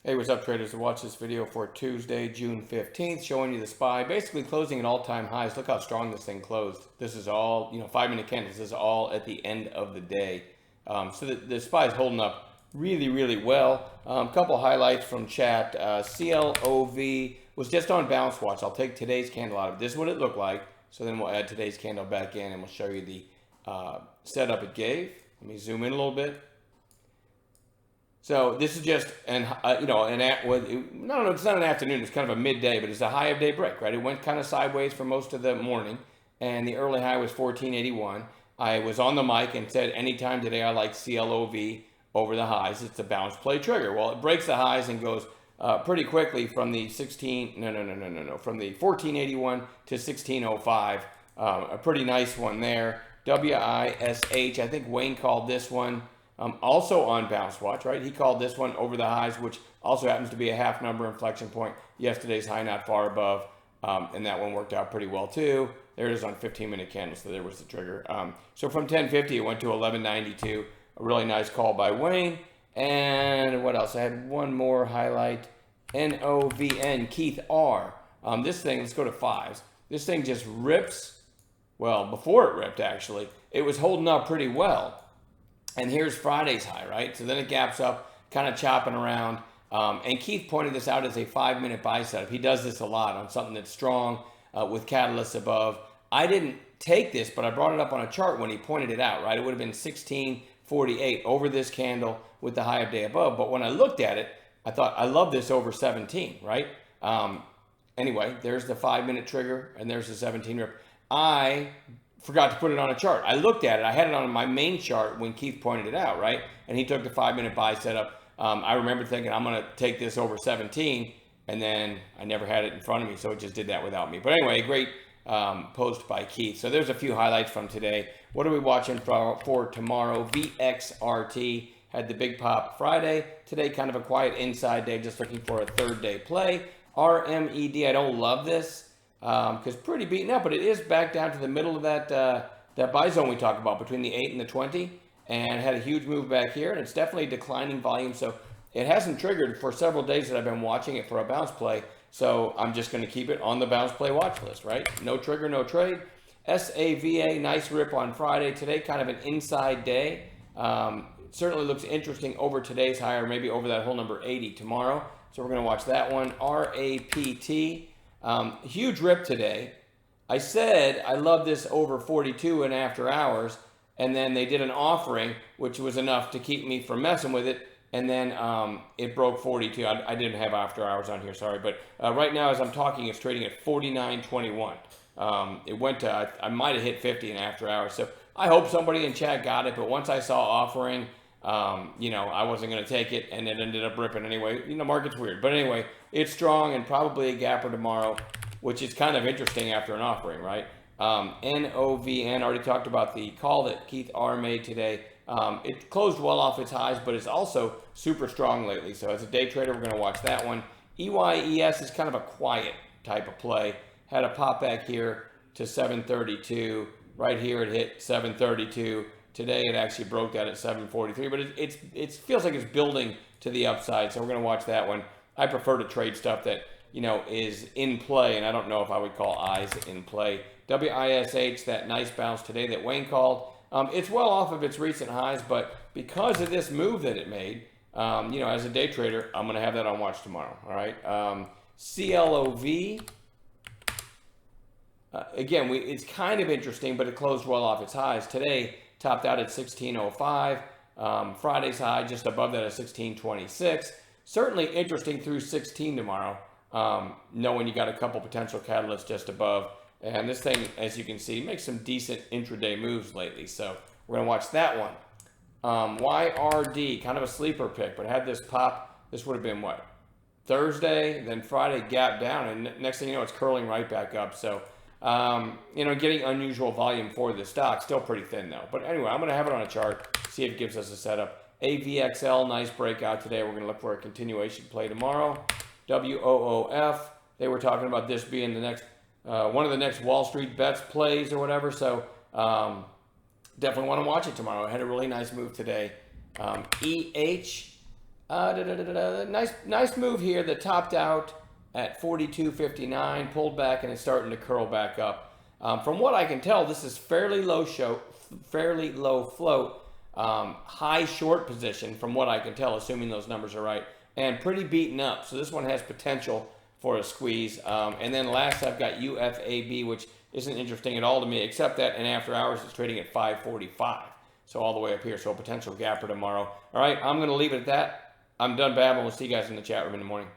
Hey, what's up, traders? Watch this video for Tuesday, June 15th, showing you the SPY, basically closing at all-time highs. Look how strong this thing closed. This is all, 5-minute candles. This is all at the end of the day. So the SPY is holding up really, really well. A couple highlights from chat. CLOV was just on bounce watch. I'll take today's candle out of it. This is what it looked like. So then we'll add today's candle back in, and we'll show you the setup it gave. Let me zoom in a little bit. So this is just it's not an afternoon. It's kind of a midday, but it's a high of day break, right? It went kind of sideways for most of the morning, and the early high was 1481. I was on the mic and said anytime today I like CLOV over the highs. It's a bounce play trigger. Well, it breaks the highs and goes pretty quickly from the from the 1481 to 1605. A pretty nice one there. WISH. I think Wayne called this one. Also on bounce watch, right? He called this one over the highs, which also happens to be a half number inflection point. Yesterday's high not far above, and that one worked out pretty well too. There it is on 15-minute candles, so there was the trigger. So from 1050, it went to 1192. A really nice call by Wayne. And what else? I had one more highlight. NOVN, Keith R. This thing, let's go to fives. This thing just rips. Well, before it ripped, actually, it was holding up pretty well. And here's Friday's high, right? So then it gaps up, kind of chopping around. And Keith pointed this out as a 5-minute buy setup. He does this a lot on something that's strong with catalysts above. I didn't take this, but I brought it up on a chart when he pointed it out, right? It would have been 1648 over this candle with the high of day above. But when I looked at it, I thought, I love this over 17, right? Anyway, there's the 5-minute trigger, and there's the 17 rip. I forgot to put it on a chart. I looked at it. I had it on my main chart when Keith pointed it out, right? And he took the 5-minute buy setup. I remember thinking, I'm going to take this over 17, and then I never had it in front of me, so it just did that without me. But anyway, great post by Keith. So there's a few highlights from today. What are we watching for tomorrow? VXRT had the big pop Friday. Today, kind of a quiet inside day, just looking for a third day play. RMED, I don't love this. Because pretty beaten up, but it is back down to the middle of that buy zone we talked about between the 8 and the 20, and had a huge move back here, and it's definitely declining volume, so it hasn't triggered for several days that I've been watching it for a bounce play, so I'm just going to keep it on the bounce play watch list, right? No trigger, no trade. SAVA, nice rip on Friday. Today, kind of an inside day. Certainly looks interesting over today's high, or maybe over that whole number 80 tomorrow, so we're going to watch that one. RAPT. Huge rip today. I said I love this over 42 and after hours, and then they did an offering, which was enough to keep me from messing with it, and then it broke 42. I didn't have after hours on here, sorry, but right now as I'm talking, it's trading at 49.21. It went to, I might have hit 50 in after hours, so I hope somebody in chat got it, but once I saw offering, I wasn't going to take it, and it ended up ripping anyway. Market's weird. But anyway, it's strong and probably a gapper tomorrow, which is kind of interesting after an offering, right? NOVN, already talked about the call that Keith R made today. It closed well off its highs, but it's also super strong lately. So as a day trader, we're going to watch that one. EYES is kind of a quiet type of play. Had a pop back here to 732. Right here, it hit 732. Today it actually broke that at 743, but it feels like it's building to the upside, so we're going to watch that one. I prefer to trade stuff that is in play, and I don't know if I would call eyes in play. WISH, that nice bounce today that Wayne called. It's well off of its recent highs, but because of this move that it made, as a day trader, I'm going to have that on watch tomorrow. All right. CLOV. Again, it's kind of interesting, but it closed well off its highs today. Topped out at 1605. Friday's high just above that at 1626. Certainly interesting through 16 tomorrow, knowing you got a couple potential catalysts just above. And this thing, as you can see, makes some decent intraday moves lately. So we're going to watch that one. YRD, kind of a sleeper pick, but had this pop. This would have been what? Thursday, then Friday gap down, and next thing you know, it's curling right back up. So getting unusual volume for the stock. Still pretty thin though. But anyway, I'm going to have it on a chart, see if it gives us a setup. AVXL, nice breakout today. We're going to look for a continuation play tomorrow. WOOF, they were talking about this being the next, one of the next Wall Street bets plays or whatever. So definitely want to watch it tomorrow. It had a really nice move today. EH, Nice move here that topped out at 42.59, pulled back, and it's starting to curl back up. From what I can tell, this is fairly low float, high short position from what I can tell, assuming those numbers are right, and pretty beaten up. So this one has potential for a squeeze. And then last, I've got UFAB, which isn't interesting at all to me, except that in after hours it's trading at 545. So all the way up here, so a potential gapper tomorrow. All right, I'm going to leave it at that. I'm done babbling. We'll see you guys in the chat room in the morning.